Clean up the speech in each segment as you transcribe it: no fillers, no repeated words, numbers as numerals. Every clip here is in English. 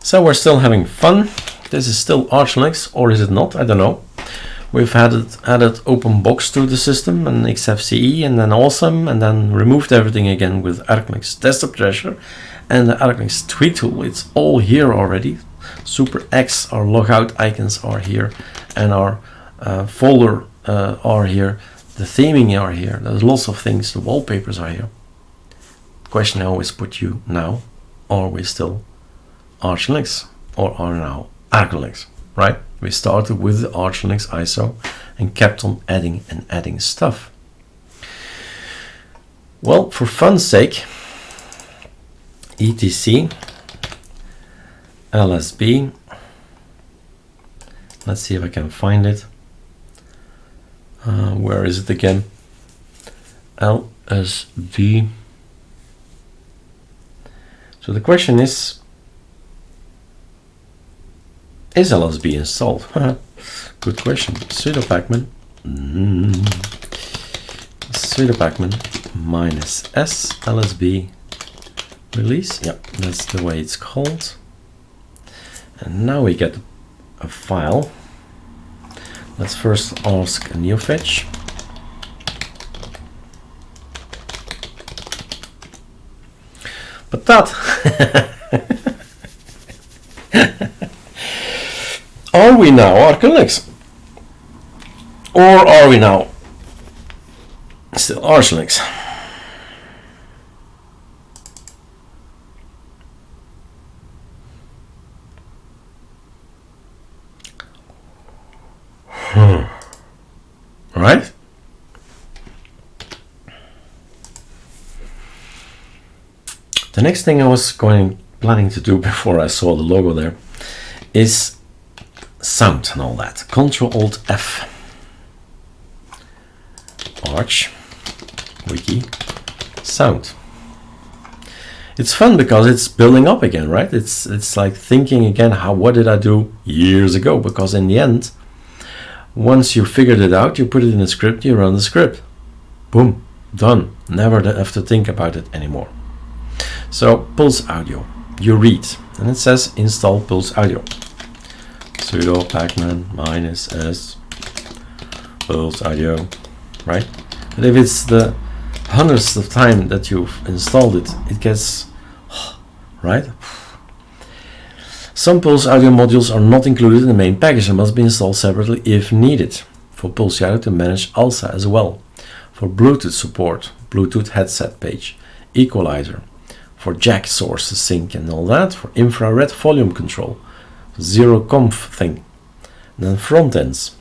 So we're still having fun. This is still ArchLinux, or is it not? I don't know. We've added open box to the system and XFCE and then awesome, and then removed everything again with ArcoLinux desktop treasure and the ArcoLinux tweak tool. It's all here already. Super X, our logout icons are here, and our folder are here. The theming are here. There's lots of things. The wallpapers are here. The question I always put you now: are we still ArchLinux or are now ArcoLinux? Right? We started with the ArchLinux ISO and kept on adding and adding stuff. Well, for fun's sake, etc lsb. Let's see if I can find it. Where is it again? lsb. So the question is lsb installed? Good question. Sudo pacman sudo pacman -s lsb release. Yeah, that's the way it's called. And now we get a file. Let's first ask a new fetch. But that are we now ArcoLinux? Or are we now still ArchLinux? Right? The next thing I was planning to do before I saw the logo there is sound and all that. Ctrl-Alt-F. Arch wiki sound. It's fun because it's building up again, right? It's like thinking again, what did I do years ago? Because in the end, once you figured it out, you put it in a script, you run the script. Boom, done. Never have to think about it anymore. So Pulse Audio, you read, and it says install Pulse Audio. Sudo pacman -s Pulse Audio, right? But if it's the 100th of time that you've installed it, it gets, right? Some Pulse Audio modules are not included in the main package and must be installed separately if needed. For Pulse Audio to manage ALSA as well. For Bluetooth support, Bluetooth headset page, equalizer, for jack source sync and all that, for infrared volume control, zero conf thing. And then front ends,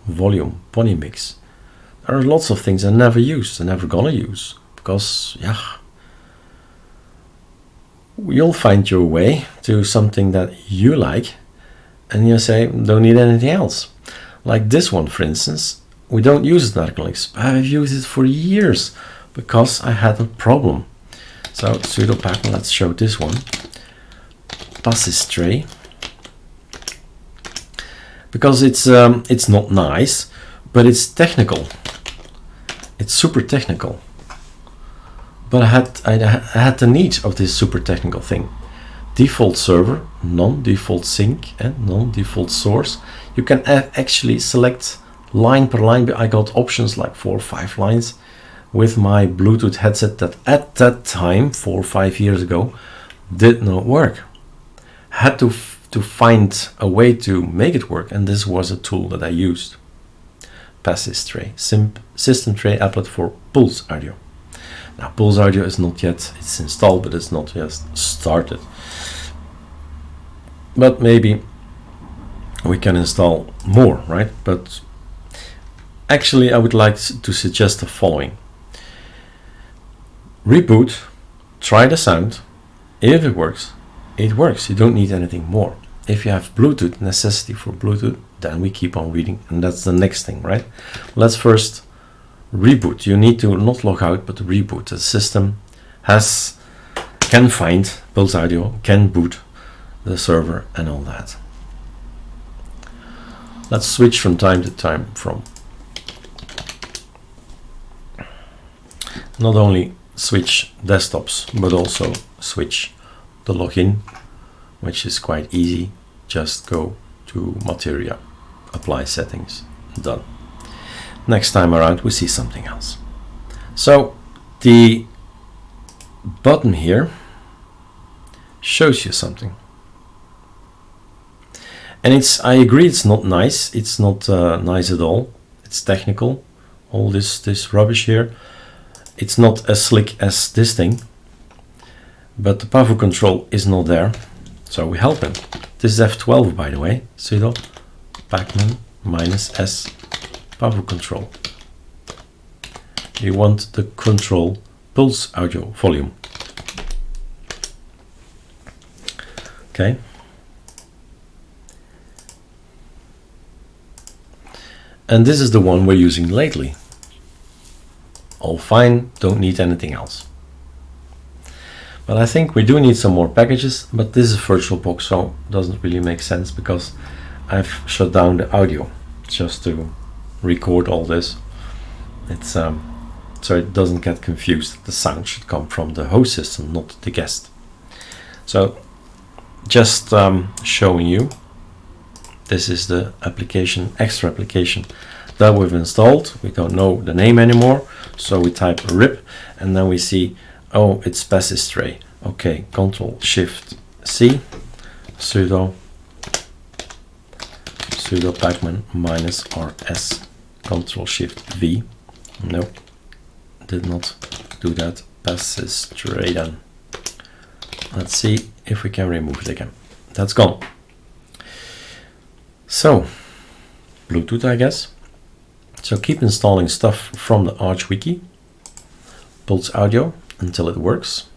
volume, polymix. There are lots of things I never used and never gonna use because, yeah, you'll find your way to something that you like and you say, don't need anything else. Like this one, for instance, we don't use it in ArcoLinux. I've used it for years because I had a problem. So sudo pacman, let's show this one. Passistray. Because it's not nice, but it's technical. It's super technical. But I had the need of this super technical thing. Default server, non-default sync, and non-default source. You can actually select line per line. I got options like 4 or 5 lines with my Bluetooth headset that at that time, 4 or 5 years ago, did not work. Had to find a way to make it work, and this was a tool that I used. Passistray, system tray applet for Pulse Audio. Now Pulse Audio is not yet, it's installed, but it's not yet started. But maybe we can install more, right? But actually I would like to suggest the following. Reboot, try the sound. If it works, it works. You don't need anything more. If you have Bluetooth, necessity for Bluetooth, then we keep on reading, and that's the next thing, right? Let's first reboot. You need to not log out, but reboot. The system can find Pulse Audio, can boot the server and all that. Let's switch from time to time from not only switch desktops, but also switch the login, which is quite easy. Just go to Materia, apply settings, done. Next time around we see something else. So the button here shows you something, and I agree it's not nice. It's not nice at all. It's technical, all this rubbish here. It's not as slick as this thing, but the power control is not there, so we help him. This is F12, by the way, sudo pacman -s power control. You want the control pulse audio volume. Okay. And this is the one we're using lately. All fine, don't need anything else. But I think we do need some more packages, but this is VirtualBox, so it doesn't really make sense because I've shut down the audio just to record all this. It's so it doesn't get confused. The sound should come from the host system, not the guest. So just showing you, this is the application, extra application that we've installed. We don't know the name anymore, so we type rip, and then we see, oh, it's Passistray. Okay, Control Shift C, sudo pacman -rs, Control Shift V. No, did not do that. Passistray then. Let's see if we can remove it again. That's gone. So, Bluetooth, I guess. So keep installing stuff from the Arch Wiki, Pulse Audio, until it works.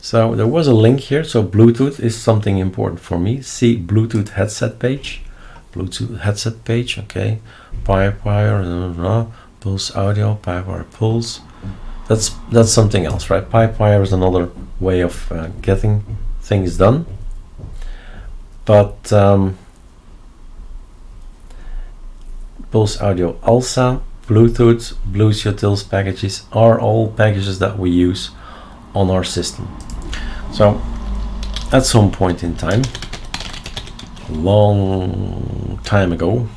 So there was a link here. So Bluetooth is something important for me. See Bluetooth headset page. Bluetooth headset page, okay. PipeWire, Pulse Audio, PipeWire Pulse. That's something else, right? PipeWire is another way of getting things done. But Pulse Audio ALSA, Bluetooth, BlueTutils packages are all packages that we use on our system. So at some point in time, a long time ago,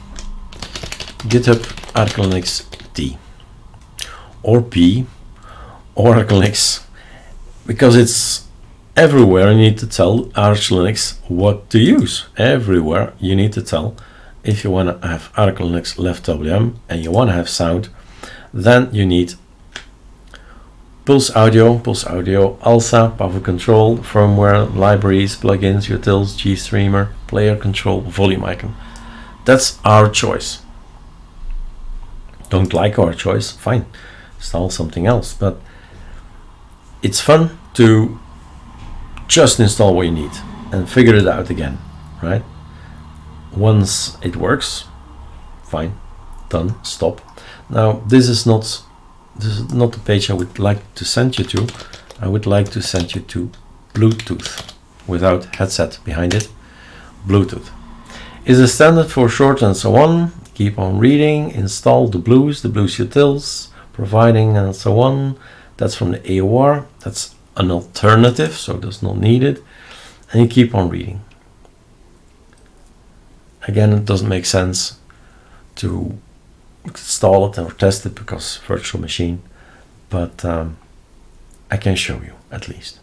GitHub ArcoLinux D or P or ArcoLinux, because it's everywhere. You need to tell ArchLinux what to use. Everywhere you need to tell. If you want to have ArcoLinux Leftwm and you want to have sound, then you need Pulse Audio, ALSA, power control, firmware, libraries, plugins, utils, GStreamer, player control, volume icon. That's our choice. Don't like our choice? Fine, install something else. But it's fun to just install what you need and figure it out again, right? Once it works, fine, done, stop. Now this is not the page I would like to send you to. I would like to send you to Bluetooth without headset behind it. Bluetooth is a standard for short and so on. Keep on reading, install the blues utils, providing and so on. That's from the AOR. That's an alternative, so it does not need it. And you keep on reading. Again, it doesn't make sense to install it or test it because virtual machine, but I can show you at least.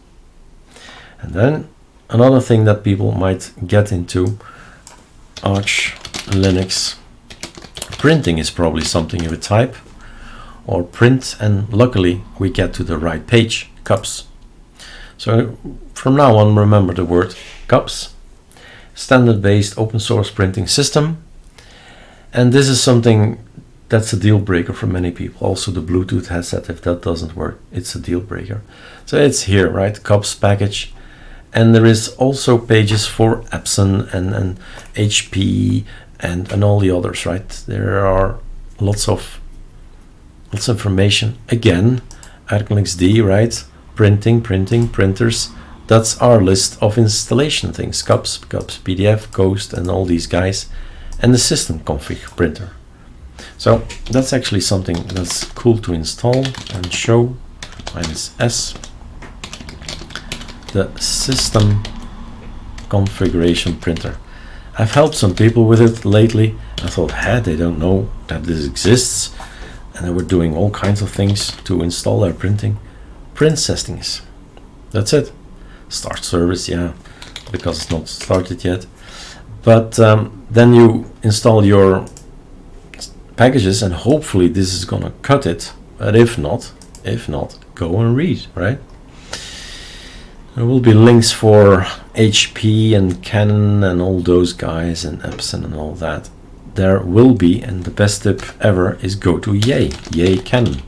And then another thing that people might get into, ArchLinux printing is probably something you would type or print, and luckily we get to the right page, cups. So from now on, remember the word cups, standard-based open source printing system. And this is something that's a deal breaker for many people. Also the Bluetooth headset, if that doesn't work, it's a deal breaker. So it's here, right? Cups package. And there is also pages for Epson and HP and all the others, right? There are lots of information. Again, ArcoLinux D, right? Printing, printers. That's our list of installation things. Cups, PDF, Ghost, and all these guys. And the system config printer. So that's actually something that's cool to install and show. -S, the system configuration printer. I've helped some people with it lately. I thought, hey, they don't know that this exists, and they were doing all kinds of things to install their printing. Print settings. That's it. Start service, yeah, because it's not started yet. But then you install your packages, and hopefully this is gonna cut it. But if not, go and read, right? There will be links for HP and Canon and all those guys and Epson and all that. There will be, and the best tip ever is go to Yay Canon.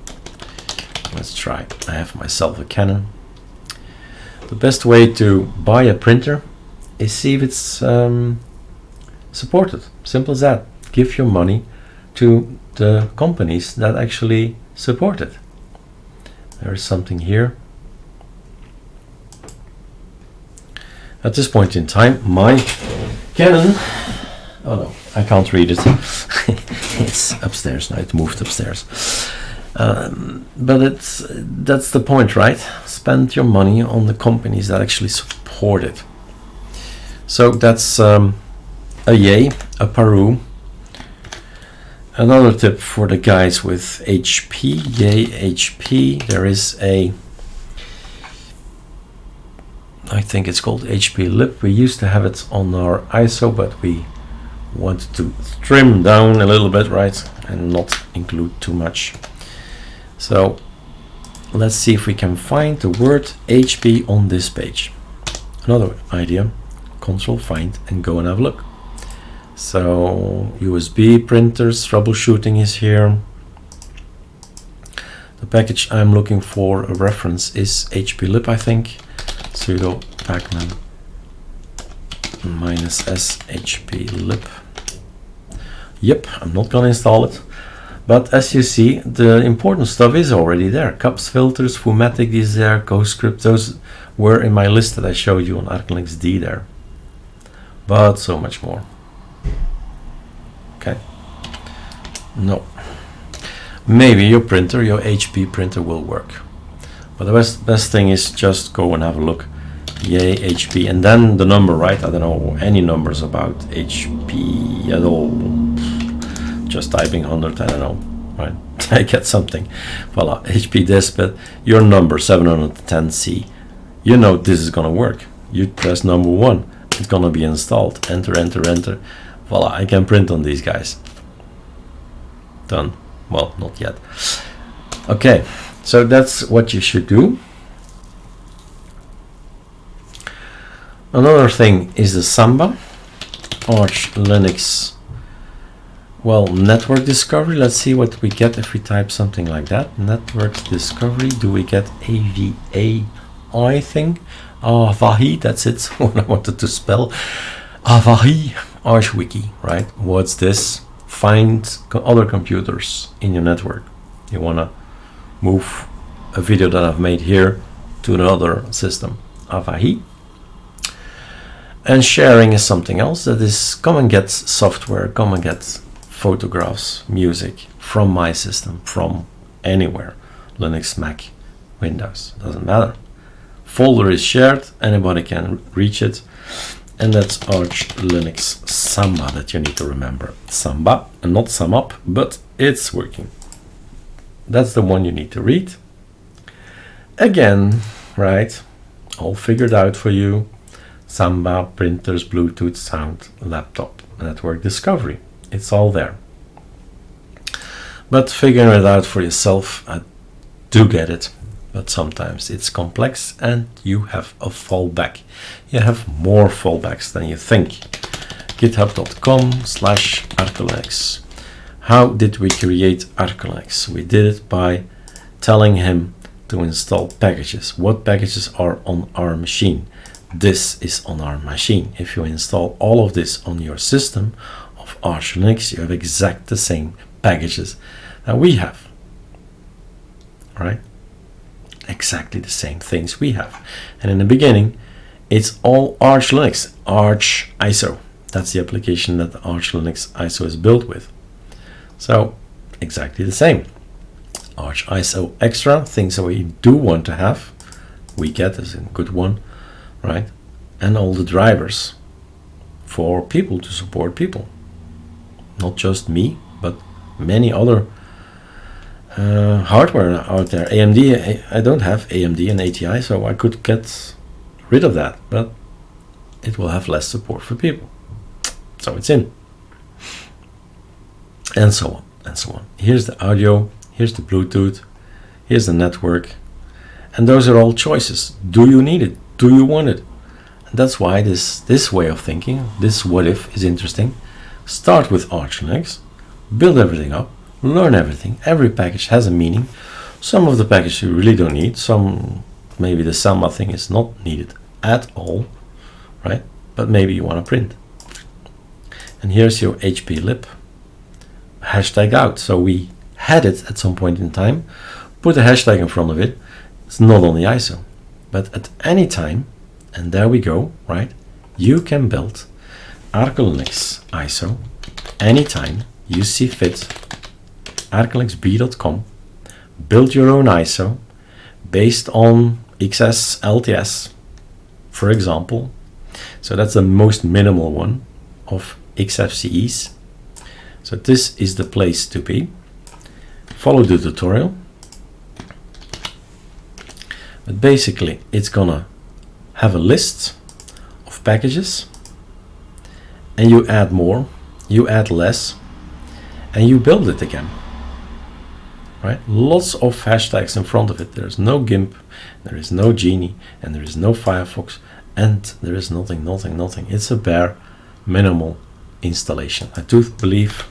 Let's try. I have myself a Canon. The best way to buy a printer is see if it's supported. Simple as that. Give your money to the companies that actually support it. There is something here. At this point in time, my Canon, oh no, I can't read it. It's upstairs now, it moved upstairs. But that's the point, right? Spend your money on the companies that actually support it. So that's a Yay, a Paru. Another tip for the guys with HP, Yay HP, there is a, I think it's called HP Lip. We used to have it on our ISO, but we wanted to trim down a little bit, right, and not include too much. So let's see if we can find the word HP on this page. Another idea, Control Find and go and have a look. So USB Printers Troubleshooting is here. The package I'm looking for a reference is HP Lip, I think. Sudo pacman -S HP Lip. Yep, I'm not gonna install it, but as you see, the important stuff is already there. Cups, filters, Fumatic is there, CoScript, those were in my list that I showed you on ArcoLinux D there, but so much more. Okay, no, maybe your printer, your HP printer will work. But the best thing is just go and have a look. Yay HP, and then the number, right? I don't know any numbers about HP at all. Just typing 100, I don't know, right? I get something. Voila, HP this, but your number 710C. You know this is gonna work. You press number 1, it's gonna be installed. Enter, enter, enter. Voila, I can print on these guys. Done. Well, not yet. Okay. So that's what you should do. Another thing is the Samba, ArchLinux, well, network discovery. Let's see what we get if we type something like that. Network discovery, do we get AVA, I think? Avahi, that's it, what I wanted to spell. Avahi, ArchWiki, right? What's this? Find other computers in your network. You wanna move a video that I've made here to another system, Avahi. And sharing is something else, that is come and get software, come and get photographs, music from my system, from anywhere, Linux, Mac, Windows, doesn't matter. Folder is shared, anybody can reach it, and that's ArchLinux Samba that you need to remember. Samba, and not sum up, but it's working. That's the one you need to read. Again, right, all figured out for you. Samba, printers, Bluetooth, sound, laptop, network discovery. It's all there. But figuring it out for yourself, I do get it. But sometimes it's complex and you have a fallback. You have more fallbacks than you think. github.com/ArcoLinux. How did we create ArcoLinux? We did it by telling him to install packages. What packages are on our machine? This is on our machine. If you install all of this on your system of ArchLinux, you have exact the same packages that we have. All right? Exactly the same things we have. And in the beginning, it's all ArchLinux, Arch ISO. That's the application that the ArchLinux ISO is built with. So exactly the same. Arch ISO extra, things that we do want to have, we get as a good one, right? And all the drivers for people to support people. Not just me, but many other hardware out there. AMD, I don't have AMD and ATI, so I could get rid of that, but it will have less support for people. So it's in. And so on, and so on. Here's the audio, here's the Bluetooth, here's the network, and those are all choices. Do you need it? Do you want it? And that's why this way of thinking, this what if, is interesting. Start with ArchLinux, build everything up, learn everything. Every package has a meaning. Some of the packages you really don't need. Some, maybe the Samba thing is not needed at all, right? But maybe you want to print. And here's your HP lib. Hashtag out. So we had it at some point in time, put a hashtag in front of it. It's not on the ISO, but at any time, and there we go, right? You can build ArcoLinux ISO anytime you see fit. ArcoLinuxB.com. Build your own ISO based on XS LTS, for example. So that's the most minimal one of XFCEs. So this is the place to be. Follow the tutorial. But basically it's gonna have a list of packages, and you add more, you add less, and you build it again. Right? Lots of hashtags in front of it. There's no GIMP, there is no Genie, and there is no Firefox, and there is nothing. It's a bare minimal installation. I do believe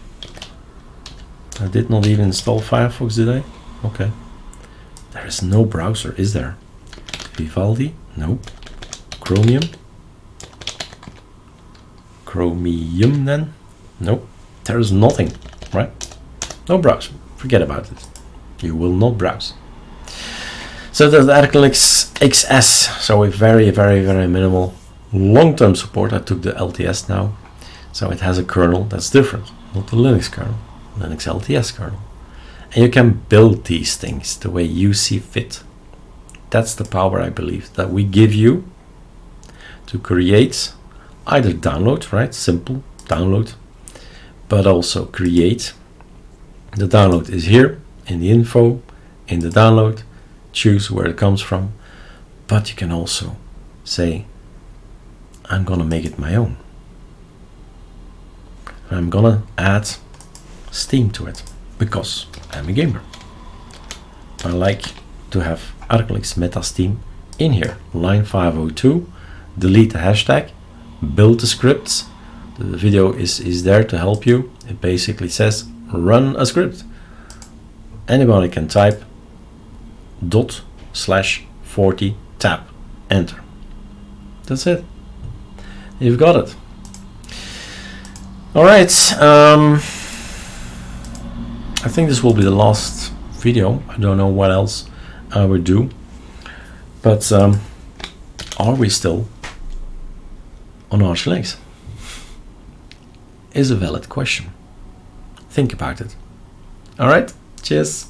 I did not even install Firefox, did I? Okay. There is no browser, is there? Vivaldi? No. Chromium? Chromium then? Nope. There is nothing, right? No browser. Forget about it. You will not browse. So there's the ArcoLinux XS. So a very minimal long-term support. I took the LTS now. So it has a kernel that's different. Not the Linux kernel. Linux LTS kernel. And you can build these things the way you see fit. That's the power, I believe, that we give you to create, either download, right? Simple download, but also create. The download is here in the info, in the download. Choose where it comes from, but you can also say, I'm gonna make it my own. I'm gonna add Steam to it because I'm a gamer. I like to have ArcoLinux Meta Steam in here. Line 502, delete the hashtag, build the scripts. The video is there to help you. It basically says run a script. Anybody can type ./40 tab, enter. That's it. You've got it. All right. I think this will be the last video. I don't know what else I would do, but are we still on ArchLinux? Is a valid question. Think about it. All right. Cheers.